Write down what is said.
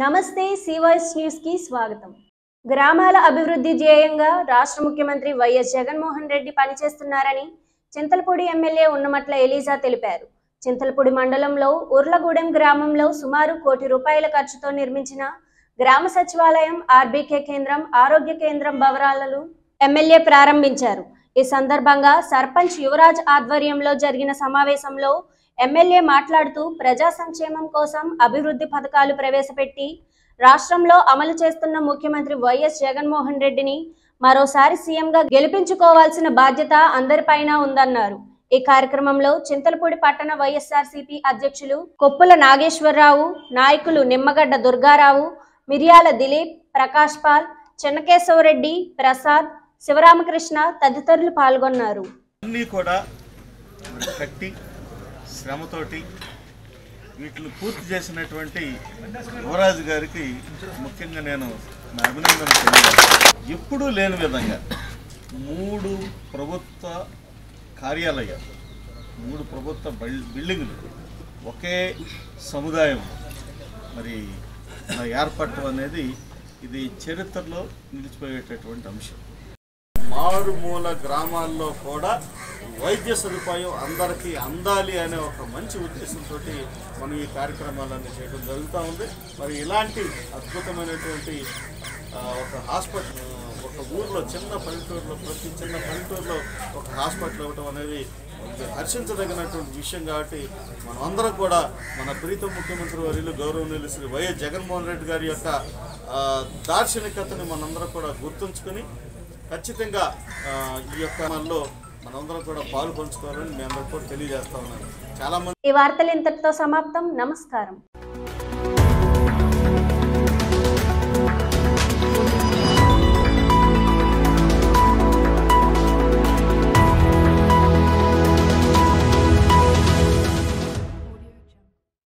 నమస్తే సివాయిస్ న్యూస్ కి స్వాగతం. గ్రామాల అభివృద్ధి ధ్యేయంగా రాష్ట్ర ముఖ్యమంత్రి వైఎస్ జగన్మోహన్ రెడ్డి పనిచేస్తున్నారని చింతలపూడి ఎమ్మెల్యే ఉన్నమట్ల ఎలీజా తెలిపారు. చింతలపూడి మండలంలో ఉర్లగూడెం గ్రామంలో సుమారు ₹1 కోటి ఖర్చుతో నిర్మించిన గ్రామ సచివాలయం, ఆర్బీకే కేంద్రం, ఆరోగ్య కేంద్రం భవనాలను ఎమ్మెల్యే ప్రారంభించారు. ఈ సందర్భంగా సర్పంచ్ యువరాజ్ ఆధ్వర్యంలో జరిగిన సమావేశంలో ఎమ్మెల్యే మాట్లాడుతూ ప్రజా సంక్షేమం కోసం అభివృద్ధి పథకాలు ప్రవేశపెట్టి రాష్ట్రంలో అమలు చేస్తున్న ముఖ్యమంత్రి వైఎస్ జగన్మోహన్ రెడ్డిని మరోసారి సీఎంగా గెలిపించుకోవాల్సిన బాధ్యత అందరిపైన ఉందన్నారు. ఈ కార్యక్రమంలో చింతలపూడి పట్టణ వైఎస్ఆర్సీపీ అధ్యక్షులు కొప్పుల నాగేశ్వరరావు, నాయకులు నిమ్మగడ్డ దుర్గారావు, మిర్యాల దిలీప్, ప్రకాష్ పాల్, చెన్నకేశవరెడ్డి, ప్రసాద్, శివరామకృష్ణ తదితరులు పాల్గొన్నారు. శ్రమతోటి వీటిని పూర్తి చేసినటువంటి యువరాజు గారికి ముఖ్యంగా నేను నా అభినందన తెలియజేస్తాను. ఎప్పుడూ లేని విధంగా 3 ప్రభుత్వ కార్యాలయాలు, 3 ప్రభుత్వ బిల్డింగులు ఒకే సముదాయం మరి ఏర్పడటం అనేది ఇది చరిత్రలో నిలిచిపోయేటటువంటి అంశం. మారుమూల గ్రామాల్లో కూడా వైద్య సదుపాయం అందరికీ అందాలి అనే ఒక మంచి ఉద్దేశంతో మనం ఈ కార్యక్రమాలన్నీ చేయడం జరుగుతూ ఉంది. మరి ఇలాంటి అద్భుతమైనటువంటి ఒక హాస్పిటల్ ఒక ఊర్లో చిన్న పల్లెటూరులో ఒక హాస్పిటల్ ఇవ్వటం అనేది హర్షించదగినటువంటి విషయం. కాబట్టి మనం అందరం కూడా మన ప్రీతం ముఖ్యమంత్రి వర్యులు గౌరవనీయులు శ్రీ వైఎస్ జగన్మోహన్ రెడ్డి గారి యొక్క దార్శనికతని మనందరం కూడా గుర్తుంచుకొని ఖచ్చితంగా ఈ యొక్క మనలో మనందరం కూడా పాలు పంచుకోవాలని మీ అందరూ కూడా తెలియజేస్తా ఉన్నాను. చాలా మంది. ఈ వార్తలు ఇంతటితో సమాప్తం. నమస్కారం.